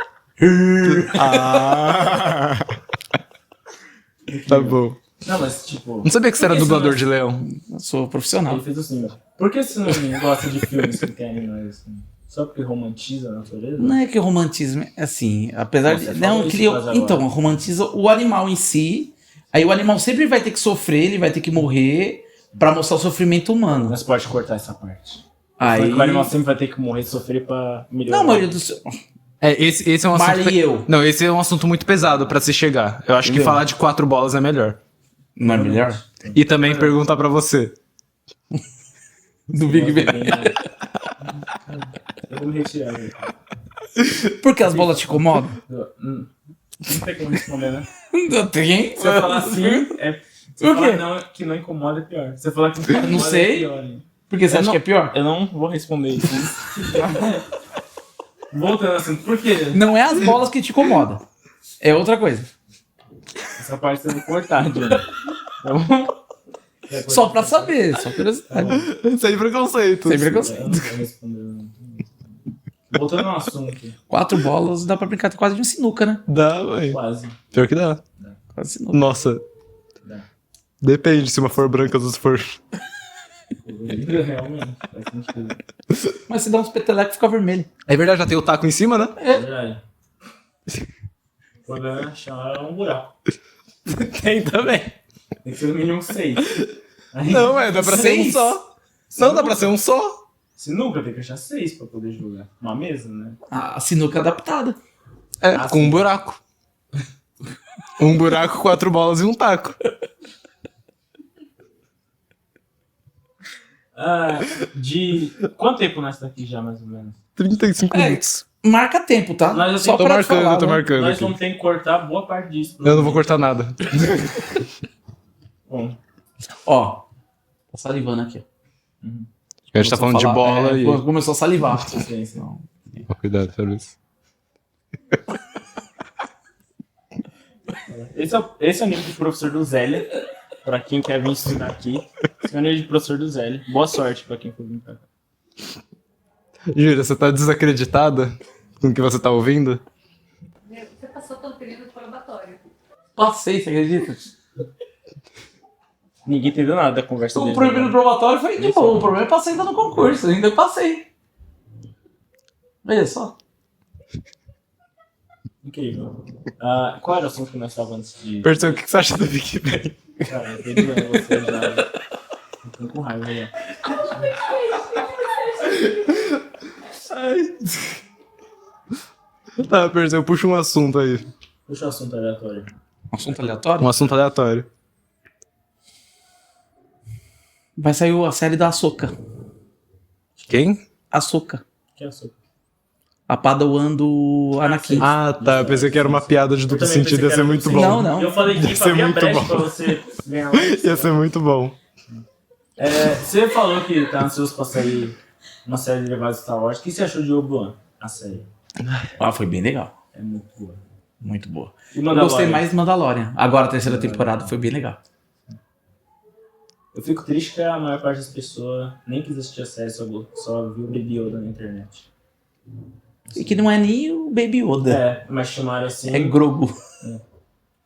Ah. Tá bom. Não, mas tipo... Não sabia que você era Por que dublador você de leão. Eu sou profissional. Ele fez assim, ó. Por que você não gosta de filmes que tem animais assim? Só porque romantiza a natureza? Não é que o romantismo é assim, apesar Você de. falou Não, isso cria, quase agora. então, romantiza o animal em si. Aí o animal sempre vai ter que sofrer, ele vai ter que morrer pra mostrar o sofrimento humano. Mas pode cortar essa parte. Aí. O animal sempre vai ter que morrer e sofrer pra melhorar. Não, a maioria dos. É, esse é um assunto... Marley e eu. Não, esse é um assunto muito pesado pra se chegar. Eu acho que Entendeu? falar de 4 bolas é melhor. Não é melhor? E também perguntar pra você. Do Big Bang. Eu vou me retirar, velho. Porque as bolas te incomodam? Não tem como responder, né? Não tem. Se eu falar assim, é. Se O eu quê? falar não, que não incomoda é pior. Se eu falar que não incomoda Não sei. é pior. Hein? Porque você Eu acha não- que é pior? Eu não vou responder isso. Voltando assim, por quê? Não é as bolas que te incomodam. É outra coisa. Essa parte você vai cortar, Johnny. Tá bom? Só pra saber, só curiosidade. Sem preconceito. Sem preconceito. Eu não vou responder. Não. Voltando ao assunto. 4 bolas dá pra brincar quase de um sinuca, né? Dá, velho. Quase. Pior que dá. Quase sinuca. Nossa. Dá. Depende se uma for branca ou se for... Realmente, faz sentido. Mas se dá uns petelecos fica vermelho. É verdade, já tem o taco em cima, né? É verdade. O problema é achar um buraco. Tem também. Tem que ser no mínimo 6. Não, dá pra ser um Seis? só. Não, dá pra ser um só. Sinuca tem que achar 6 pra poder jogar. Uma mesa, né? A sinuca adaptada. Com um buraco. Um buraco, 4 bolas e um taco. De quanto tempo nós tá aqui já, mais ou menos? 35 minutos. Marca tempo, tá? Nós já Só tem- Tô pra marcando, falar, tô né? marcando Nós aqui. vamos ter que cortar boa parte disso. Eu não vou cortar nada. Bom, Ó, tá salivando aqui. A gente tá falando de bola e... Começou a salivar. paciência. Ó, cuidado, Fabrício. Esse é o nível de professor do Zélia. Pra quem quer vir estudar aqui. Esse é o nível de professor do Zélia. Boa sorte pra quem for vir pra cá. Júlia, você tá desacreditada com o que você tá ouvindo? Você passou pelo período do laboratório. Passei, você acredita? Ninguém entendeu nada da conversa O dele. primeiro probatório foi de boa. O problema é passei ainda no concurso. Ainda passei. Olha só. Incrível. Qual era o assunto que nós estávamos antes de... Percebe o que você acha do Big Bang? Cara, eu tô dizendo você já... Eu tô com raiva aí, ó. Tá, Percebe, puxa um assunto aí. Puxa o assunto aleatório. Assunto aleatório? Um assunto aleatório. Vai sair a série da Ahsoka. Quem? Ahsoka. Que é assunto? A Padawan do Anakin. Ah, tá. Eu pensei que era uma piada de duplo também sentido. pensei Ia que ser era muito duplo bom. Não, não. Eu falei que Ia ser abrir a muito brecha bom. pra você ganhar lá. Ia ser muito bom. Você falou que tá ansioso pra sair uma série derivada de Star Wars. O que você achou de Obi-Wan? A série. Ah, foi bem legal. É muito boa. Muito boa. E Eu Mandalorian? gostei mais de Mandalorian. Agora a terceira temporada foi bem legal. Eu fico triste que a maior parte das pessoas nem quis assistir a série, só viu o Baby Yoda na internet. E que não é nem o Baby Yoda. Mas chamaram assim É Grogu.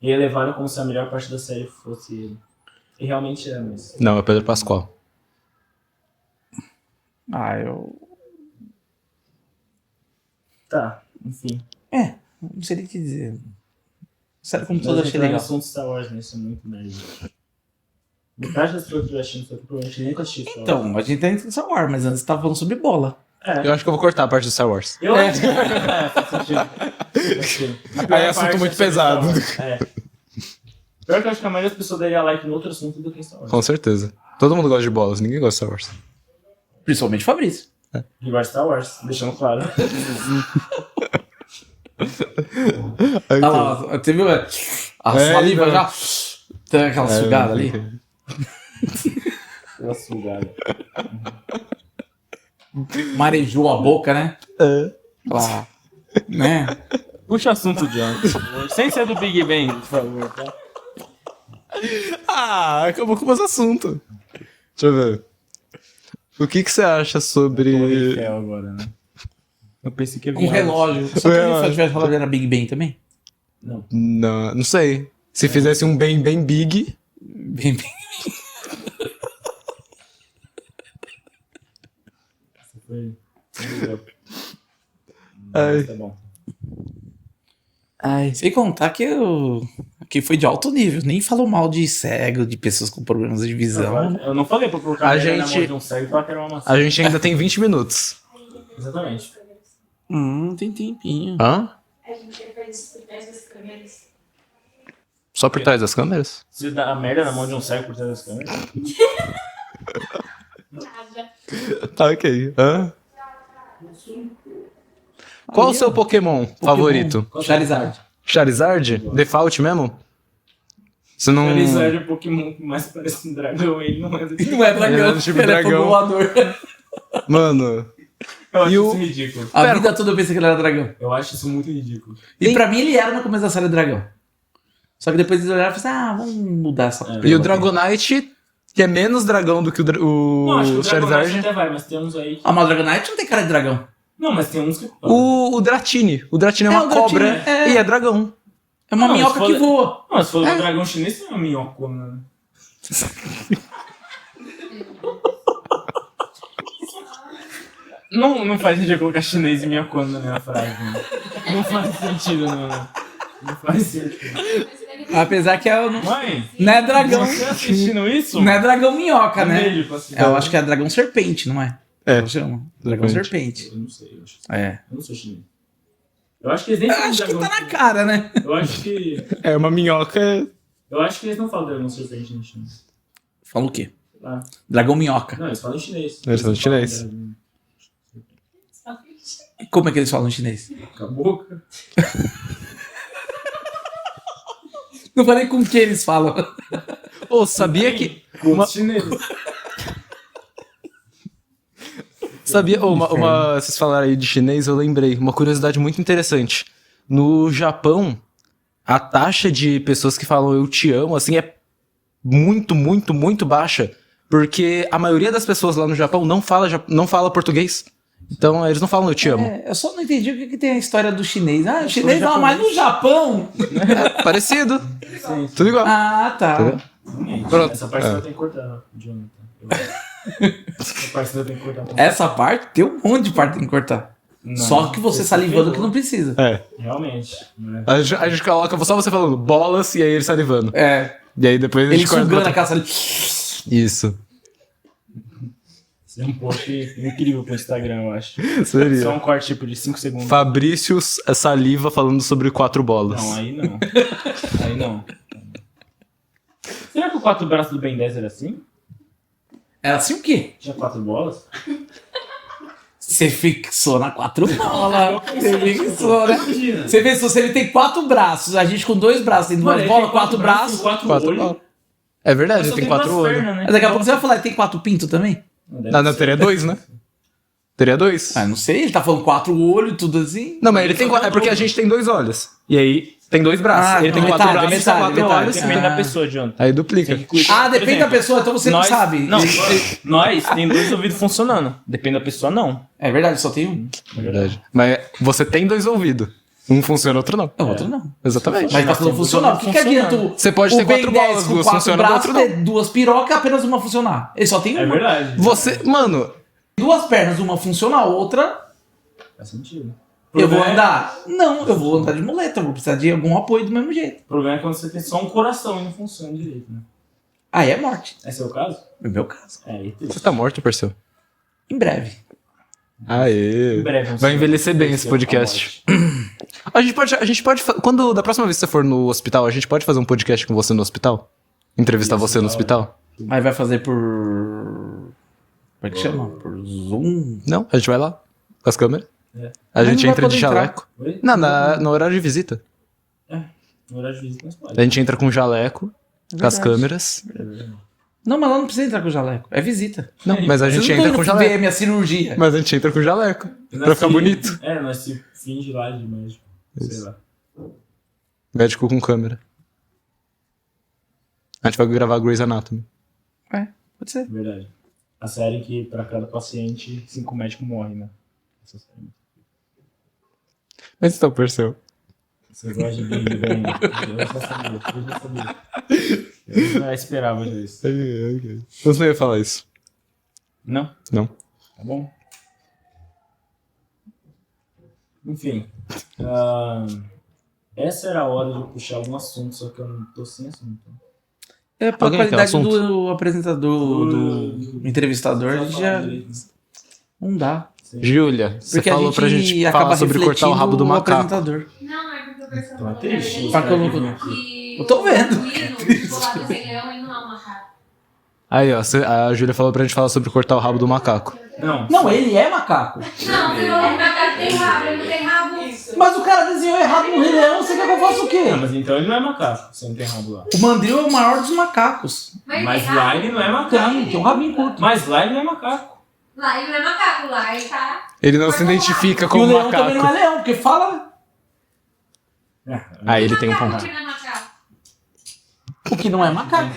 e levaram como se a melhor parte da série fosse ele. E realmente é, mas... Não, é Pedro Pascoal. Ah, eu... Tá, enfim. Não sei nem o que dizer. Sério, como Nós todo achei entrar no legal. assunto Star Wars, né? Isso é muito merda. Metade das pessoas que eu assistindo isso aqui provavelmente nem tá assistindo Star Wars. Então, a gente tá em Star Wars, mas antes tava falando sobre bola. Eu acho que eu vou cortar a parte do Star Wars. Eu acho que faz sentido. Faz sentido. A pior Aí é assunto parte muito sobre pesado. Star Wars. Pior que eu acho que a maioria das pessoas daria like no outro assunto do que em Star Wars. Com certeza. Todo mundo gosta de bolas, ninguém gosta de Star Wars. Principalmente o Fabrício. E gosta de Star Wars, deixando claro. Olha lá, você viu? A saliva então. já. Tem aquela sugada ali. Uma sugada. Marejou a boca, né? Lá. Né? Puxa o assunto, John, por favor. Sem ser do Big Bang, por favor, tá? Acabou com os assuntos. Deixa eu ver. O que você acha sobre... Rafael agora, né? Eu pensei que ia Com relógio. Só que relógio. se tivesse relógio era Big Bang também? Não. Não sei. Se fizesse um bem big... Bem, bem. Foi. Ai. Tá bom. Ai, sem contar que que foi de alto nível. Nem falou mal de cego, de pessoas com problemas de visão. Eu não falei pra colocar A a merda na gente- mão de um cego e falar que era uma maçã. A gente ainda tem 20 minutos. Exatamente. Tem tempinho. Hã? A gente faz por trás das câmeras. Só por trás das câmeras? Você dá a merda na mão de um cego por trás das câmeras? Nada. Tá, ok. Hã? Qual o seu Pokémon favorito? Charizard. Charizard? Default mesmo? Você não... Charizard é o Pokémon que mais parece um dragão, ele não é do Não é dragão, Ele é tipo ele dragão. é voador. Mano... Eu acho E o- isso ridículo. A Pera, vida toda eu pensei que ele era dragão. Eu acho isso muito ridículo. E pra mim ele era no começo da série dragão. Só que depois eles olharam e falaram vamos mudar essa É. E o Dragonite, que é menos dragão do que Não, acho que o o Dragonite Charizard. até vai, mas tem uns aí que... Ah, mas o Dragonite não tem cara de dragão. Não, mas tem uns que... O Dratini. O Dratini é É, uma o Dratini, cobra é. e é dragão. É uma Não, minhoca se for- que voa. Não, se for um dragão chinês, não é uma minhoca, né? Não faz sentido colocar chinês e minhocona na minha frase, né? Não faz sentido, não. Não faz sentido. Apesar que Mãe, não é dragão. você assistindo isso? Não é dragão minhoca, Um né? beijo pra você. Eu acho que é dragão serpente, não é? É. Não chama. Dragão serpente. Eu não sei, eu acho. É. Eu não sou chinês. Eu acho que eles nem Eu falam acho que dragão. tá na cara, né? Eu acho que. É uma minhoca. Eu acho que eles não falam dragão serpente no chinês. Fala o quê? Ah, Dragão minhoca. não, eles falam em chinês. Eles falam em chinês. dragão. Como é que eles falam em chinês? Com a boca. Não falei com que eles falam. Ô, sabia que. Com Uma- os chineses. Sabia, vocês falaram aí de chinês, eu lembrei. Uma curiosidade muito interessante. No Japão, a taxa de pessoas que falam eu te amo, assim, é muito, muito, muito baixa. Porque a maioria das pessoas lá no Japão não fala português. Então, eles não falam eu te amo. Eu só não entendi o que tem a história do chinês. Ah, o chinês não, mas no Japão. É parecido. Sim. Tudo igual. Ah, tá. Entendeu? Realmente. Pronto. Essa parte você tem que cortar, Jonathan. Essa parte você tem que cortar. Essa parte, tem um monte de parte que tem que cortar. Não, Só que você salivando que não precisa. É. Realmente. Né? A gente coloca só você falando bolas e aí ele salivando. É. E aí depois a Ele gente corta. sugando a caça ali. Isso. Seria um post incrível pro Instagram, eu acho. Seria. Só um corte tipo de 5 segundos. Fabrício Saliva falando sobre 4 bolas. Não, aí não. Aí não. Será que o 4 braços do Ben 10 era assim? Era assim o quê? Tinha 4 bolas? Você fixou na 4 bolas. Você fixou, né? Imagina. Você vê, se você ele tem 4 braços, a gente com 2 braços, tem 2 bolas, 4 braços. 4 Quatro olhos. bolas. É verdade, Mas ele só tem 4 duas olhos. pernas, né? Mas daqui a pouco você vai falar, ele tem 4 pintos também? Não, teria 2, né? Teria 2. Ah, não sei, ele tá falando 4 olhos e tudo assim. Não, mas ele tem. É porque a gente tem 2 olhos. E aí tem 2 braços. Ah, ele tem não, 4 metade, braços e metade, 4 metade. olhos. Depende Ah. da pessoa, Jonathan. Aí duplica. Tem que cuidar. Ah, Por depende da exemplo, pessoa, então você não nós- sabe. Não, nós tem 2 ouvidos funcionando. Depende da pessoa, não. É verdade, só tem um. Verdade. Mas você tem 2 ouvidos. Um funciona, outro não. O outro não. Exatamente. Mas tá falando funcionar. O que adianta o Você pode ter o Ben 4 10 bolas, com 2 4 funcionam, o braços, outro não. ter 2 pirocas, apenas uma funcionar. Ele só tem É uma. verdade. Você. Mano. 2 pernas, uma funciona, a outra Faz sentido. eu vou Problema é- andar. Não, eu vou andar de muleta, eu vou precisar de algum apoio do mesmo jeito. O problema é quando você tem só um coração e não funciona direito, né? Aí é morte. Esse é o caso? No meu caso. É, aí tem. Você tá morto, parceiro. Em breve. Aê. Em breve, vamos Vai ver. envelhecer bem esse podcast. A gente pode. Quando da próxima vez que você for no hospital, a gente pode fazer um podcast com você no hospital? Entrevistar Isso, você no da hospital? Aí vai fazer por. Como é que chama? Por Zoom? Não, a gente vai lá. Com as câmeras. É. A gente não vai entra de poder entrar. jaleco. Oi? Não, no horário de visita. No horário de visita, mas pode. A gente entra com jaleco, com as verdade. câmeras. Não, mas lá não precisa entrar com jaleco. É visita. Não, mas a Vocês gente não entra estão com indo ver jaleco. minha cirurgia. Mas a gente entra com jaleco. Pra ficar bonito. É, nós se finge lá de médico. Sei lá. Médico com câmera. A gente vai gravar Grey's Anatomy. É, pode ser. Verdade. A série que pra cada paciente, 5 médicos morrem, né? Essa série. Mas então, Perseu. Você gosta de Big Bang? Eu já sabia. Eu já esperava disso. Você não ia falar isso. Não? Não. Tá bom? Enfim. Essa era a hora de eu puxar algum assunto, só que eu não tô sem assunto. É, pra Alguém tem qualidade assunto? do apresentador, do entrevistador, já não dá. Júlia, você Porque falou pra gente falar sobre cortar o rabo do macaco. apresentador. Não, é porque eu percebo Então é triste. Pra que eu não- que Eu tô vendo. o hino do lado do Rei Leão e não é um macaco. Aí, ó, a Júlia falou pra gente falar sobre cortar o rabo do macaco. Não. Não, ele é macaco. Não, você falou que o macaco tem rabo, ele não tem rabo. Mas o cara desenhou errado no Rei Leão, você quer que eu faça o quê? Ah, mas então ele não é macaco, você não tem rabo lá. O mandril é o maior dos macacos. Mas tem lá ele não é Tem, macaco. tem um rabinho curto. Mas lá ele não é macaco. Lá ele não é macaco, lá ele tá... Ele não se identifica E o como leão também não é macaco. leão, porque fala Aí ele tem um Macaco ponto. que não é macaco. o que não é macaco.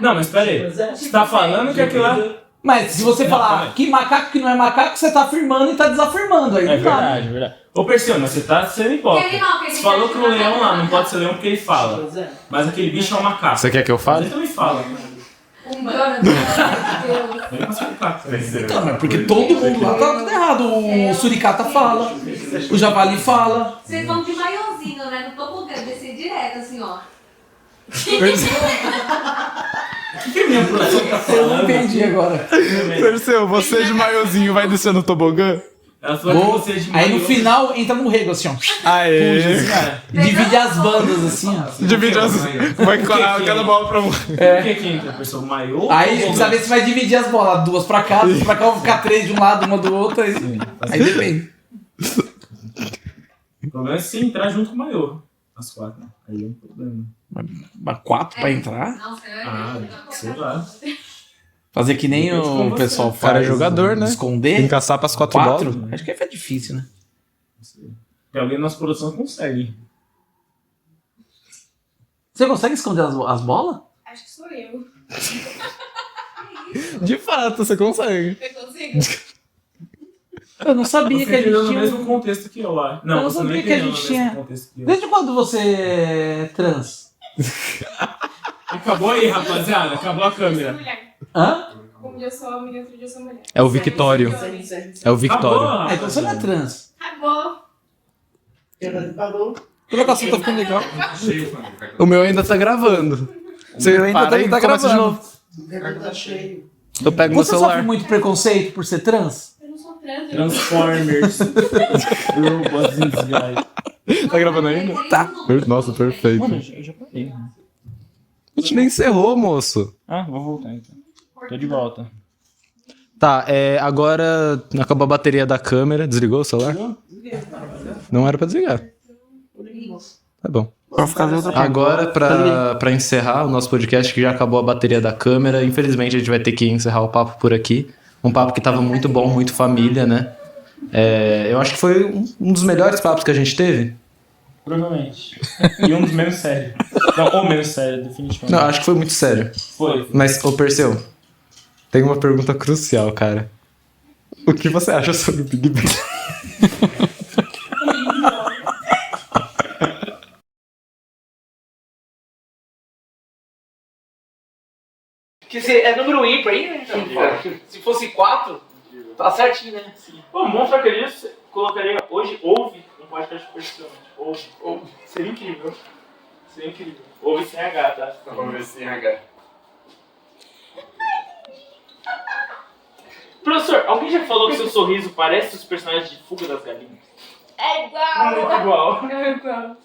Não, mas pera aí. Você tá falando que aquilo lá... Mas se você Não, falar calma aí. que macaco que não é macaco, você tá afirmando e tá desafirmando. Aí É não dá. verdade, é verdade. Ô, Perseu, mas você tá sendo hipócrita. Ele não, porque ele Você falou quer que o que leão macaco lá não não pode ser leão porque ele fala. Mas aquele bicho é um macaco. Você quer que eu Mas fale? ele também fala. Humano, meu Deus. Ele não sabe falar. Não, mas porque todo mundo lá tá tudo errado. O suricata fala, o javali fala. Vocês vão de maiozinho, né? Não tô contando, descer direto, assim, ó. O que a minha produção tá Eu não falando? entendi agora. Perseu, você de maiozinho vai descer no tobogã? Ela falou que você é de Aí no maiô. final entra no rego assim, ó. Aê! Puxa, assim, cara. E divide as bandas assim, ó. Divide as... Vai colar cada bola pra um. O que é que entra, pessoal? Maiô? Aí ou precisa ver se vai dividir as bolas. Duas pra cá, duas pra cá, vão ficar três de um lado, uma do outro. Aí depende. O problema é se entrar junto com o maiô. As 4. Aí é um problema. Mas 4 pra entrar? Nossa, Sei lá. Fazer que nem Depende como o você pessoal O cara faz. é jogador, né? Esconder. Tem que caçar pras 4 bolas. 4? Acho que é difícil, né? Tem alguém na nossa produção que consegue. Você consegue esconder as bolas? Acho que sou eu. De fato, você consegue. Eu consigo? Eu não sabia Você que a gente entendeu no tinha... mesmo contexto que eu, acho. Eu não você não sabia que a entendeu gente no tinha- mesmo contexto que eu. Desde quando você é trans? Acabou aí, rapaziada. Acabou a Eu sou câmera. mulher. Hã? Um dia eu sou homem, outro dia eu sou mulher. É o Victório. É o Victório. Acabou, Ah, então você não é trans. Acabou. O negócio tá ficando legal. O meu ainda tá gravando. Você ainda para aí, tá começa de gravando. novo. Eu pego meu Você sofre celular. muito preconceito por ser trans? Eu não sou trans. Transformers. Robots in disguise. Tá gravando ainda? Tá. Nossa, perfeito. Mano, eu já parei. A gente nem encerrou, moço. Ah, vou voltar então. Tô de volta. Tá, agora acabou a bateria da câmera. Desligou o celular? Não era pra desligar. Tá bom. Pra ficar de outra Agora, pra encerrar o nosso podcast, que já acabou a bateria da câmera, infelizmente a gente vai ter que encerrar o papo por aqui. Um papo que tava muito bom, muito família, né? Eu acho que foi um dos melhores papos que a gente teve. Provavelmente. E um dos menos sérios. Não, ou menos sério, definitivamente. Não, acho que foi muito sério. Foi. Mas, ô Perseu, tem uma pergunta crucial, cara. O que você acha sobre o Big Bang? Que é número ímpar aí, né? Se fosse 4, tá certinho, né? Pô, monstro acredito, você colocaria hoje, ouve um podcast impressionante. Ouve. Seria incrível. Seria incrível. Ouve sem H, tá? Ouve sem H. Professor, alguém já falou que seu sorriso parece os personagens de Fuga das Galinhas? É igual. Muito igual. É igual.